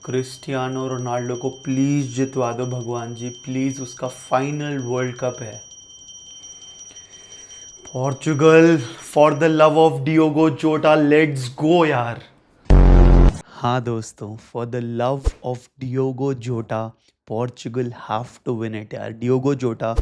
Cristiano Ronaldo को please जितवा दो भगवान जी, प्लीज़। उसका फाइनल वर्ल्ड कप है। Portugal, for the love of Diogo Jota, let's go यार। हाँ दोस्तों, for the love of Diogo Jota, Portugal have to win it यार। Diogo Jota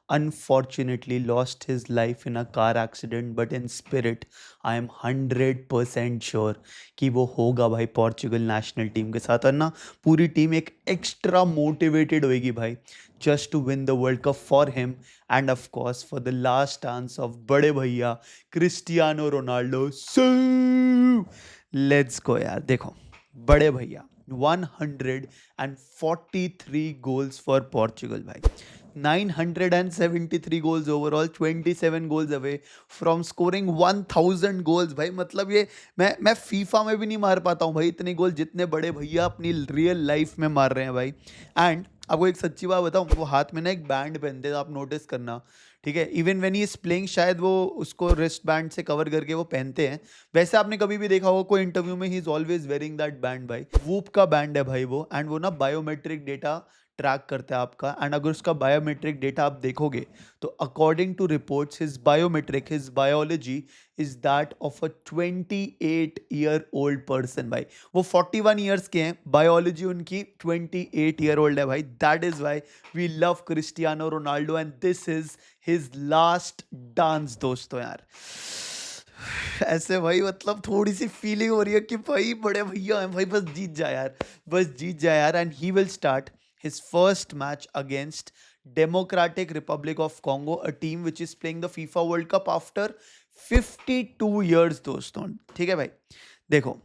unfortunately lost his life in a car accident, but in spirit I am 100% sure कि वो होगा भाई Portugal national team के साथ। और ना पूरी टीम एक एक्स्ट्रा मोटिवेटेड होएगी भाई, just to win the world cup for him and of course for the last dance of बड़े भैया क्रिस्टियानो रोनाल्डो। लेट्स गो यार। देखो बड़े भैया 143 गोल्स फॉर पोर्चुगल भाई, 973 goals overall, 27 goals away from scoring 1000 goals भाई। मतलब ये मैं फीफा में भी नहीं मार पाता हूँ भाई इतने गोल जितने बड़े भैया अपनी रियल लाइफ में मार रहे हैं भाई। एंड आपको एक सच्ची बात बताऊँ, वो हाथ में ना एक बैंड पहनते हैं, आप नोटिस करना, ठीक है। Even when he is playing शायद वो उसको रिस्ट बैंड से कवर करके वो पहनते हैं। वैसे आपने कभी भी देखा होगा कोई इंटरव्यू में, he is always wearing that band भाई। वूप का बैंड है भाई वो, एंड वो ना बायोमेट्रिक डेटा ट्रैक करता है आपका। एंड अगर उसका बायोमेट्रिक डेटा आप देखोगे तो according to reports his biology is that of a 28-year-old person भाई। वो 41 ईयर्स के हैं, बायोलॉजी उनकी 28-year-old है भाई। That is why we love Cristiano Ronaldo and this is his last dance दोस्तों यार। ऐसे भाई मतलब थोड़ी सी फीलिंग हो रही है कि भाई बड़े भैया हैं भाई, बस जीत जाए यार, बस जीत जाए यार। And he will start his first match against Democratic Republic of Congo, a team which is playing the FIFA World Cup after 52 years दोस्तों। ठीक है भाई। देखो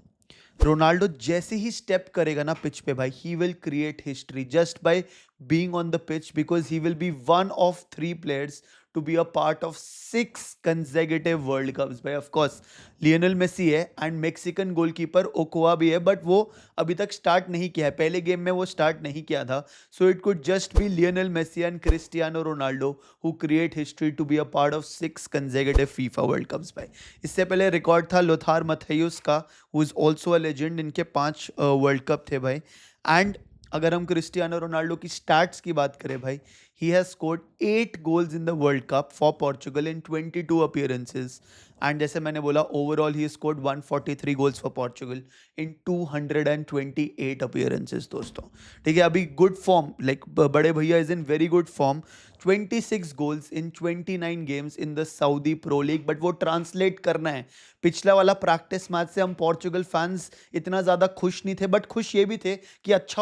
रोनाल्डो जैसे ही स्टेप करेगा ना पिच पे भाई, he will create history just by being on the pitch, because he will be one of 3 players to be a part of 6 consecutive World Cups भाई। ऑफ कोर्स लियोनेल मेसी है and Mexican goalkeeper Ochoa भी है, but वो अभी तक start नहीं किया है, पहले गेम में वो स्टार्ट नहीं किया था। So it could just be Lionel Messi and Cristiano Ronaldo who create history to be a part of 6 consecutive FIFA world cups भाई। इससे पहले रिकॉर्ड था लोथार मथेयुस का, who is also a legend, इनके 5 world cup थे भाई। And अगर हम क्रिस्टियानो रोनाल्डो की स्टैट्स की बात करें भाई, he has scored 8 goals in the World Cup for Portugal in 22 appearances, and जैसे मैंने बोला overall he scored 143 goals for Portugal in 228 appearances दोस्तों। ठीक है, अभी गुड फॉर्म, लाइक बड़े भैया is in very good form. 26 goals in 29 games in the Saudi pro league, but वो ट्रांसलेट करना है। पिछला वाला प्रैक्टिस मैच से हम पोर्चुगल फैंस इतना ज़्यादा खुश नहीं थे, बट खुश ये भी थे कि अच्छा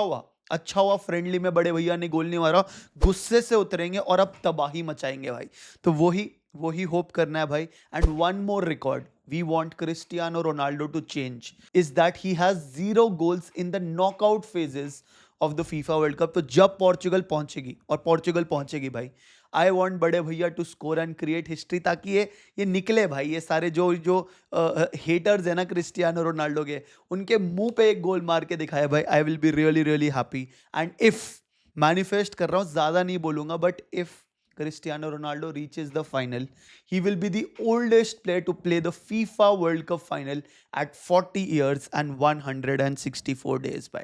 हुआ फ्रेंडली में बड़े भैया ने गोल नहीं मारा, गुस्से से उतरेंगे और अब तबाही मचाएंगे भाई। तो वही होप करना है भाई। And one more record we want Cristiano Ronaldo to change is that he has 0 goals in the knockout phases of the FIFA world cup. तो जब पोर्चुगल पहुंचेगी, और पोर्चुगल पहुंचेगी भाई, आई वांट बड़े भैया to score and create history, ताकि ये निकले भाई, ये सारे जो जो हेटर्स है ना क्रिस्टियानो रोनाल्डो के, उनके मुंह पे एक गोल मार के दिखाया भाई। I will be really really happy. And if manifest कर रहा हूँ, ज़्यादा नहीं बोलूँगा, but if Cristiano Ronaldo reaches the final, he will be the oldest player to play the FIFA World Cup final at 40 years and 164 days by।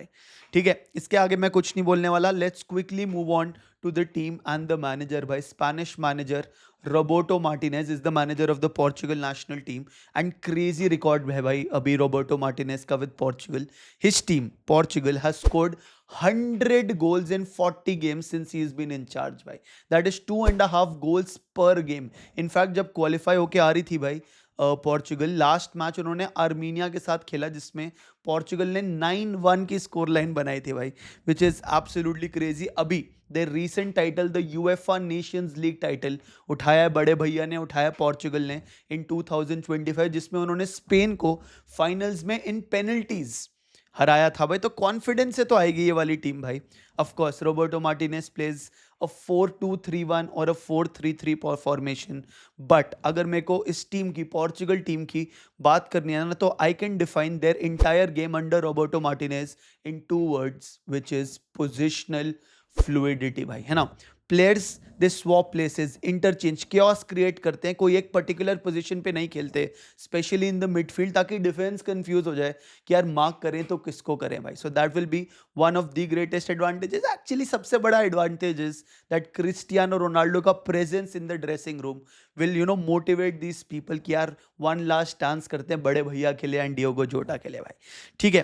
ठीक है, इसके आगे मैं कुछ नहीं बोलने वाला। Let's quickly move on to the team and the manager भाई। Spanish manager Roberto Martinez is the manager of the Portugal national team, and crazy record है भाई अभी रोबर्टो मार्टिनेज का with Portugal. His team Portugal has scored 100 goals in 40 games since he has been in charge भाई। That is 2.5 goals per game। In fact जब qualify होके आ रही थी भाई पोर्चुगल, लास्ट मैच उन्होंने आर्मीनिया के साथ खेला जिसमें पोर्चुगल ने 9-1 की स्कोर लाइन बनाई थी भाई, विच इज एब्सोल्युटली क्रेजी। अभी the recent title, the UEFA Nations league title उठाया है बड़े भैया ने, उठाया पोर्चुगल ने इन 2025, जिसमें उन्होंने स्पेन को फाइनल्स में इन पेनल्टीज हराया था भाई। तो कॉन्फिडेंस से तो आएगी ये वाली टीम भाई। Of course Roberto Martinez plays a 4-2-3-1 और अ 4-3-3 फॉर्मेशन, बट अगर मेरे को इस टीम की, पोर्चुगल टीम की बात करनी है ना, तो I can define their entire game under Roberto Martinez in 2 words, which is positional fluidity भाई, है ना। Players they swap places, interchange, chaos create करते हैं, कोई एक पर्टिकुलर पोजीशन पे नहीं खेलते, स्पेशली इन द मिडफील्ड, ताकि डिफेंस कंफ्यूज हो जाए कि यार मार्क करें तो किसको करें भाई. So that will be one of the greatest advantages. Actually सबसे बड़ा advantage is that Cristiano Ronaldo का presence in the dressing room will motivate these people कि यार वन लास्ट डांस करते हैं बड़े भैया के लिए एंड डियोगो जोटा के लिए भाई. ठीक है.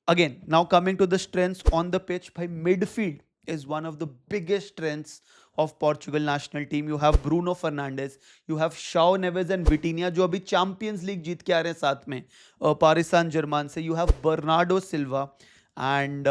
Again now coming to the strengths on the pitch भाई, midfield is one of the biggest strengths of Portugal national team. You have Bruno Fernandes, you have Shaw Neves and Vitinha जो अभी champions league जीत के आ रहे हैं साथ में Paris San German से. You have Bernardo Silva and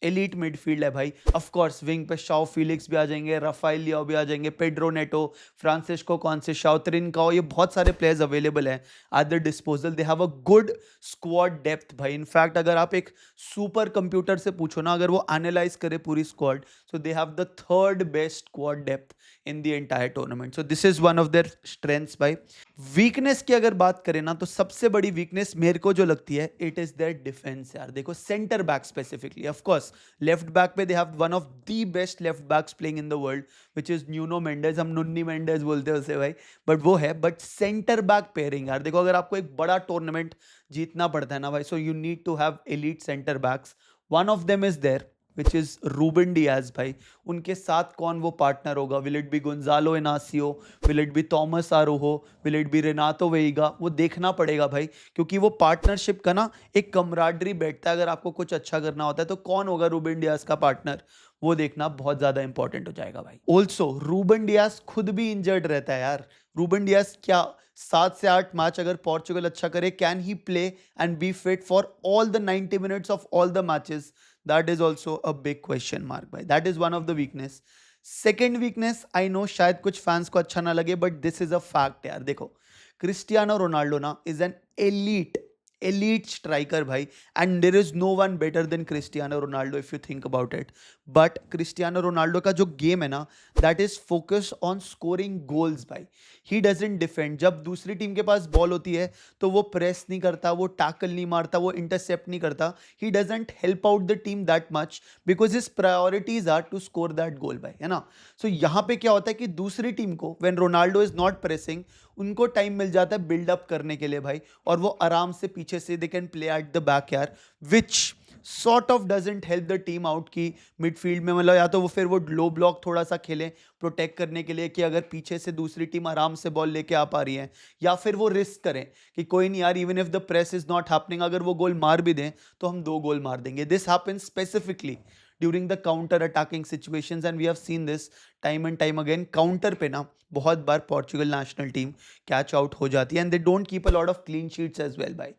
elite midfield है भाई. ऑफ कोर्स विंग पे शाओ फिलिक्स भी आ जाएंगे, राफाइल लियाओ भी आ जाएंगे, पेड्रो नेटो, फ्रांसिस्को कॉन्सेसाओ, त्रिनकाओ, ये बहुत सारे प्लेयर्स अवेलेबल हैं at the disposal. They have a good squad depth भाई. इनफैक्ट अगर आप एक सुपर कंप्यूटर से पूछो ना, अगर वो एनालाइज करे पूरी squad, so they have the third best squad depth in the entire tournament. So this is one of their strengths भाई. वीकनेस की अगर बात करें ना, तो सबसे बड़ी वीकनेस मेरे को जो लगती है, इट इज देयर डिफेंस यार. देखो centre back specifically, of course left back पे they have one of the best left backs playing in the world which is Nuno Mendes. हम नुन्नी मेंडेज बोलते हैं उसे भाई, बट वो है. बट सेंटर बैक पेयरिंग यार, देखो अगर आपको एक बड़ा टूर्नामेंट जीतना पड़ता है ना भाई, so you need to have elite centre backs. One of them is there which is Ruben Dias भाई. उनके साथ कौन वो पार्टनर होगा? Will it be Goncalo Inacio, will it be Tomas Araujo, will it be Renato Veiga? वो देखना पड़ेगा भाई, क्योंकि वो पार्टनरशिप का ना एक कमराडरी बैठता है. अगर आपको कुछ अच्छा करना होता है तो कौन होगा रूबन डियाज का पार्टनर, वो देखना बहुत ज्यादा इंपॉर्टेंट हो जाएगा भाई. ऑल्सो रूबन डियाज खुद भी इंजर्ड रहता है यार. रूबन डियाज क्या 7 से 8 मैच अगर पोर्चुगल अच्छा करे, can he play and be fit for all the 90 minutes of all the matches? That is also a big question mark भाई. That is one of the weakness. Second weakness, I know शायद कुछ fans को अच्छा ना लगे, but this is a fact यार. देखो Cristiano Ronaldo ना is an elite striker भाई, and there is no one better than Cristiano Ronaldo if you think about it. But Cristiano Ronaldo का जो गेम है ना, that is focused on scoring goals भाई. He doesn't defend. जब दूसरी team के पास ball होती है तो वो प्रेस नहीं करता, वो टैकल नहीं मारता, वो इंटरसेप्ट नहीं करता. He doesn't help out the team that much because his priorities are to score that goal भाई, है ना. So यहाँ पे क्या होता है कि दूसरी टीम को when Ronaldo is not pressing, उनको टाइम मिल जाता है बिल्डअप करने के लिए भाई, और वो आराम से पीछे से they can play at the back यार, which sort of doesn't help the team out की मिडफील्ड में. मतलब या तो वो फिर वो लो ब्लॉक थोड़ा सा खेलें प्रोटेक्ट करने के लिए कि अगर पीछे से दूसरी टीम आराम से बॉल लेके आ पा रही है, या फिर वो रिस्क करें कि कोई नहीं यार, even if the press is not happening, अगर वो गोल मार भी दें तो हम 2 गोल मार देंगे. This happens specifically during the counter attacking situations and we have seen this time and time again. Counter पे ना बहुत बार Portugal national team catch out हो जाती है and they don't keep a lot of clean sheets as well भाई.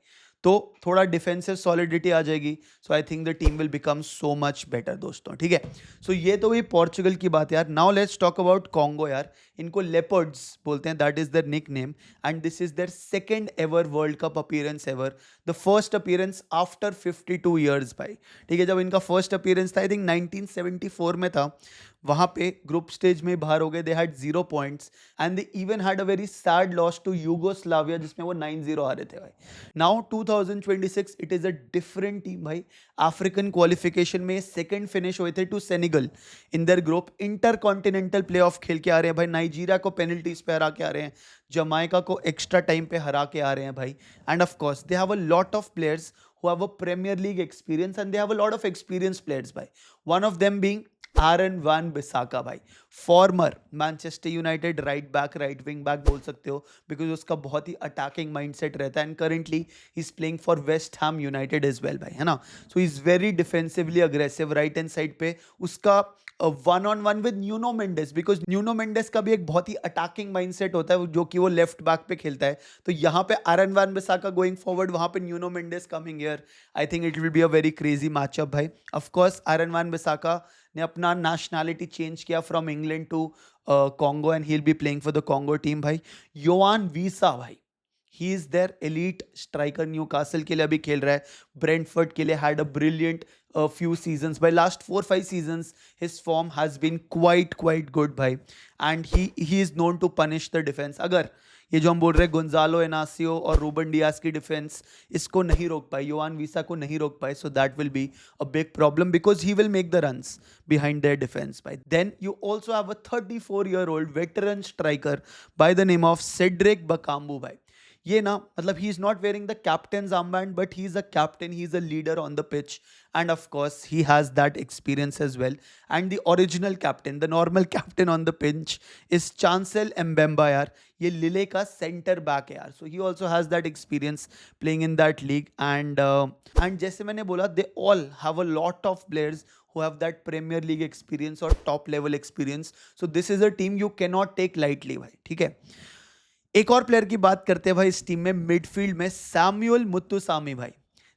तो थोड़ा डिफेंसिव सॉलिडिटी आ जाएगी. So I think the team will become so much better दोस्तों. ठीक है. सो ये तो हुई पोर्चुगल की बात यार. Now let's talk about Congo यार. इनको लेपर्ड्स बोलते हैं, that is their nickname, and this is their second ever world cup appearance ever. The first appearance after 52 years भाई. ठीक है. जब इनका फर्स्ट अपीयरेंस था आई थिंक 1974 में था, वहां पे ग्रुप स्टेज में बाहर हो गए. They had 0 points and they even had a very sad loss to Yugoslavia जिसमें वो 9-0 हारे थे भाई. Now 2026 it is a different team भाई. अफ्रीकन क्वालिफिकेशन में सेकंड फिनिश हुए थे to Senegal in their group. Intercontinental playoff खेल के आ रहे हैं भाई. नाइजीरिया को पेनल्टीज पे हरा के आ रहे हैं, जमाइका को एक्स्ट्रा टाइम पे हरा के आ रहे हैं भाई. And of course they have a lot of players who have a Premier League experience and they have a lot of experienced players भाई. One of them being Aaron Wan Bissaka भाई, farmer Manchester United right back, right wing back बोल सकते हो, because उसका बहुत ही attacking mindset रहता है and currently he is playing for West Ham United as well भाई, है ना. So he is very defensively aggressive. Right hand side पे उसका one on one with Nuno Mendes, because Nuno Mendes का भी एक बहुत ही अटैकिंग माइंडसेट होता है जो कि वो लेफ्ट बैक पे खेलता है. तो यहाँ पे आरन वान बिसाका गोइंग फॉरवर्ड, वहाँ पे Nuno Mendes coming here. I think it will be a very crazy matchup भाई. Of course Aaron Wan Bissaka ने अपना नेशनैलिटी चेंज किया from England to Congo and he will be playing for the Congo team भाई. Yoane Wissa भाई, he is their elite striker, Newcastle के लिए अभी खेल रहा है, ब्रेंटफोर्ड के लिए had a brilliant few seasons by last 4-5 seasons his form has been quite good bhai, and he is known to punish the defense. अगर ये जो हम बोल रहे हैं गोंजालो इनासियो और रूबन डियास की डिफेंस, इसको नहीं रोक पाए, योहान वीसा को नहीं रोक पाए, सो that will be a big problem because he will make the runs behind their defense by. Then you also have a 34-year-old veteran striker by the name of Cedric Bakambu bhai. ये ना मतलब he is not wearing the captain's armband, but he is a captain, he is a leader on the pitch, and of course he has that experience as well. And the original captain, the normal captain on the pitch is Chancel Mbemba यार, ये लिले का centre back है यार, so he also has that experience playing in that league. And जैसे मैंने बोला, they all have a lot of players who have that Premier League experience or top level experience. So this is a team you cannot take lightly भाई, ठीक है. एक और player की बात करते हैं भाई इस टीम में, मिडफील्ड में सैमुअल मुत्तुसामी भाई.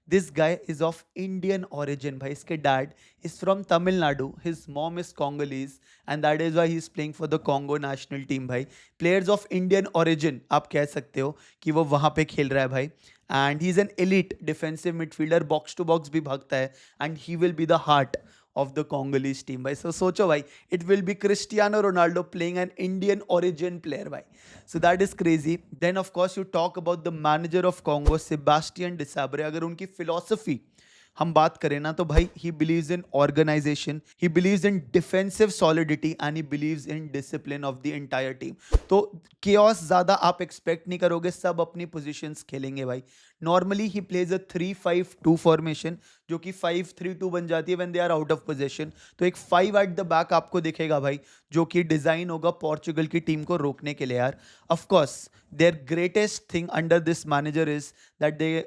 This guy is of Indian origin भाई. इसके dad is from Tamil Nadu, his mom is Congolese, and that is why he is playing for the Congo national team भाई. प्लेयर्स ऑफ इंडियन ओरिजिन आप कह सकते हो कि वो वहां पे खेल रहा है भाई. And he is an elite defensive midfielder, box to box भी भागता है, and he will be the heart of the Congolese team भाई. So सोचो भाई, it will be Cristiano Ronaldo playing an Indian origin player भाई. So that is crazy. Then of course you talk about the manager of Congo, Sebastian Desabre. अगर उनकी philosophy हम बात करें ना तो भाई, he believes in organization, he believes in defensive solidity, and he believes in discipline of the entire team. तो chaos ज़्यादा आप expect नहीं करोगे, सब अपनी positions खेलेंगे भाई. Normally he plays a 3-5-2 formation, जो कि 5-3-2 बन जाती है when they are out of possession. तो एक 5 at the back आपको दिखेगा भाई, जो कि डिजाइन होगा पोर्चुगल की टीम को रोकने के लिए यार. Of course, their greatest thing under this manager is that they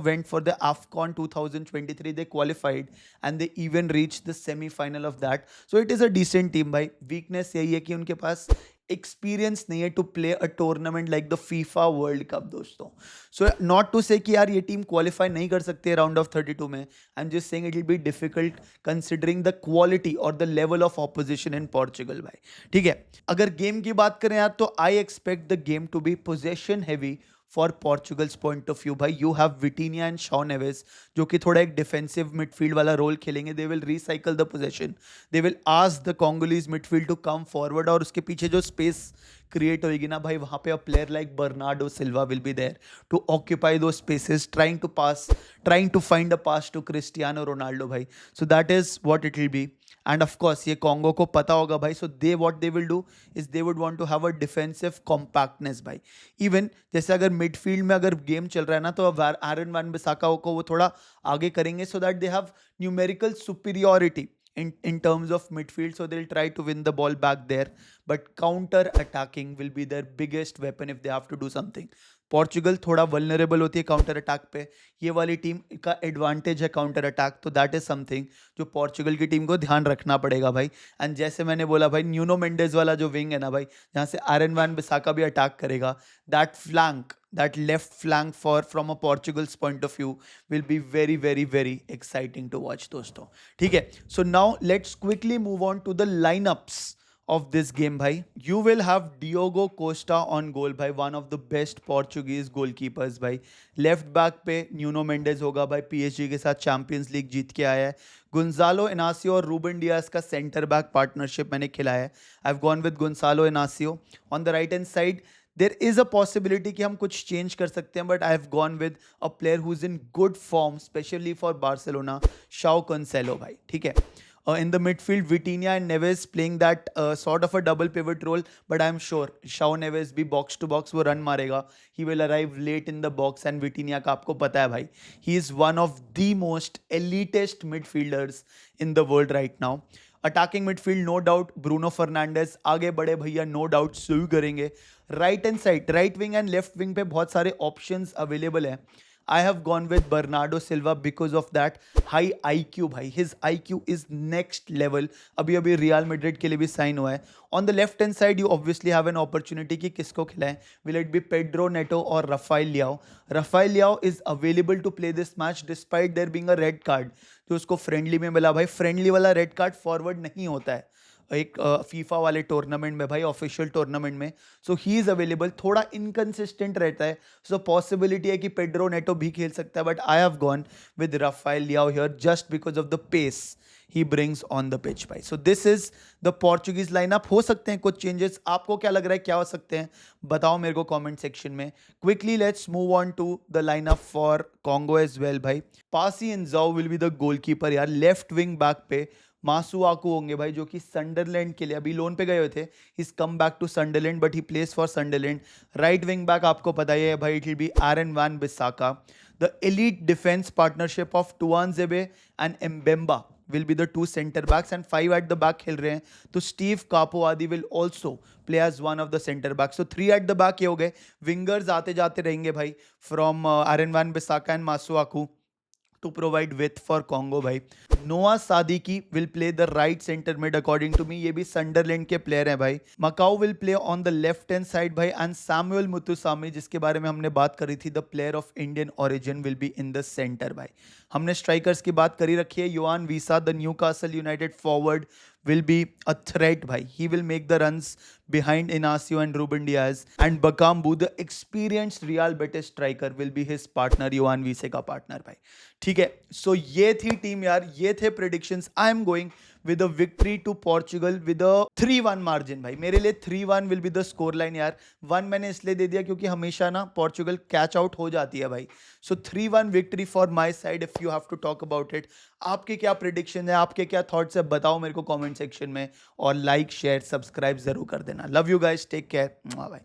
went for the AFCON 2023. They qualified and they even reached the semi-final of that. So it is a decent team भाई. Weakness यही है कि उनके पास experience नहीं है to play a tournament like the FIFA world Cup दोस्तों. So not to से कि यार ये टीम क्वालिफाई नहीं कर सकती है राउंड ऑफ 32 में. I am just saying it will be difficult considering the quality और the level of opposition in Portugal भाई, ठीक है. अगर गेम की बात करें यार तो I expect the game to be possession heavy for Portugal's point of view भाई. You have Vitinha and João Neves, जो कि थोड़ा एक डिफेंसिव मिडफील्ड वाला रोल खेलेंगे. They will recycle the possession, they will ask the Congolese midfield to come forward, और उसके पीछे जो स्पेस क्रिएट होगी ना भाई, वहां पे a player like Bernardo Silva will be there to occupy दो spaces, trying to find a pass to Cristiano Ronaldo भाई. So that is what it will be. And of course ये Congo को पता होगा भाई, so they what they will do is they would want to have a defensive compactness भाई. Even जैसे अगर midfield में अगर गेम चल रहा है ना, तो आरन वान बिसाका को वो थोड़ा आगे करेंगे, so that they have numerical superiority in terms of midfield, so they'll try to win the ball back there, but counter attacking will be their biggest weapon if they have to do something. Portugal थोड़ा vulnerable होती है counter attack पे, ये वाली team का advantage है counter attack, तो that is something जो पोर्चुगल की टीम को ध्यान रखना पड़ेगा भाई. एंड जैसे मैंने बोला भाई, न्यूनो मेंडेज वाला जो विंग है ना भाई, जहाँ से आरन वान बिसाका भी अटैक करेगा, that left flank from a Portugal's point of view will be very very very exciting to watch दोस्तों, ठीक है. So now let's quickly move on to the lineups of this game bhai. You will have Diogo Costa on goal bhai, one of the best Portuguese goalkeepers bhai. Left back पे न्यूनो मेंडेज होगा भाई, PSG के साथ champions league जीत के आया है. Gonçalo Inácio और Rúben Dias का सेंटर बैक पार्टनरशिप मैंने खिलाया है. I have gone with Gonçalo Inácio. On the right hand side there is a possibility कि हम कुछ चेंज कर सकते हैं, but I have gone with a player who is in good form specially for Barcelona, João Cancelo भाई, ठीक है. In the midfield, Vitinha and Neves playing that sort of a double pivot role, but I'm sure Shaw Neves भी box to box वो run मारेगा. He will arrive late in the box, and Vitinha का आपको पता है भाई, he is one of the most elitist midfielders in the world right now. Attacking midfield, no doubt Bruno Fernandes, आगे बड़े भैया no doubt शुरू करेंगे. Right hand side, right wing and left wing पे बहुत सारे options available हैं. I have gone with Bernardo Silva because of that high IQ भाई. His IQ is next level. अभी अभी रियल मैड्रिड के लिए भी साइन हुआ है. On the left hand side you obviously have an opportunity कि किसको खिलाएं. Will it be Pedro Neto और Rafael Leao? Rafael Leao is available to play this match despite there being a red card जो उसको friendly में मिला भाई. Friendly वाला रेड कार्ड फॉरवर्ड नहीं होता है. एक फीफा वाले टूर्नामेंट में भाई, ऑफिशियल टूर्नामेंट में। सो ही इज अवेलेबल, थोड़ा इनकंसिस्टेंट रहता है, सो पॉसिबिलिटी है कि पेड्रो नेटो भी खेल सकता है, but I have gone with Rafael Leão here just because of the pace he brings on the pitch भाई। So this is the Portuguese lineup. हो सकते हैं कुछ चेंजेस, आपको क्या लग रहा है क्या हो सकते हैं, बताओ मेरे को कमेंट सेक्शन में। Quickly let's move on to the lineup for Congo as well भाई। Mpasi Nzau will be the goalkeeper यार। लेफ्ट विंग बैक पे मासुआकू होंगे भाई, जो कि संडरलैंड के लिए अभी लोन पे गए हुए थे। Is come back to Sunderland but he plays for Sunderland. Right wing back आपको पता ही है भाई, it will be Aaron Wan Bissaka. The elite defence partnership of Tuanzebe and Mbemba will be the two center backs, and 5 at the back खेल रहे हैं, तो Steve कापो आदि will also play as one of the center backs. So 3 at the back ये हो गए। Wingers आते जाते रहेंगे भाई, from Aaron Wan Bissaka and Masuaku to provide width for Congo भाई। नोआ सादिकी will play the right center mid according to me, ये भी संडरलैंड के प्लेयर हैं भाई। Macau will play on the left hand side भाई, एंड सैमुअल मुतुसामी जिसके बारे में हमने बात करी थी, the player of Indian origin will be in the center भाई। हमने स्ट्राइकर्स की बात करी रखी है। Yoane Wissa the Newcastle United forward will be a threat भाई, he will make the runs behind Inacio and Ruben Diaz, and Bakambu the experienced Real Betis striker will be his partner, Yoane Wissa का partner भाई। ठीक है, सो ये थी team यार, ये थे predictions. I am going with a victory to Portugal with a 3-1 margin भाई। मेरे लिए 3-1 will be the score line यार। 1 मैंने इसलिए दे दिया क्योंकि हमेशा ना पोर्चुगल कैच आउट हो जाती है भाई। So 3-1 victory for my side if you have to talk about it. आपके क्या प्रेडिक्शन है, आपके क्या थॉट्स है, बताओ मेरे को कमेंट सेक्शन में, और लाइक शेयर सब्सक्राइब जरूर कर देना। Love you guys, take care भाई।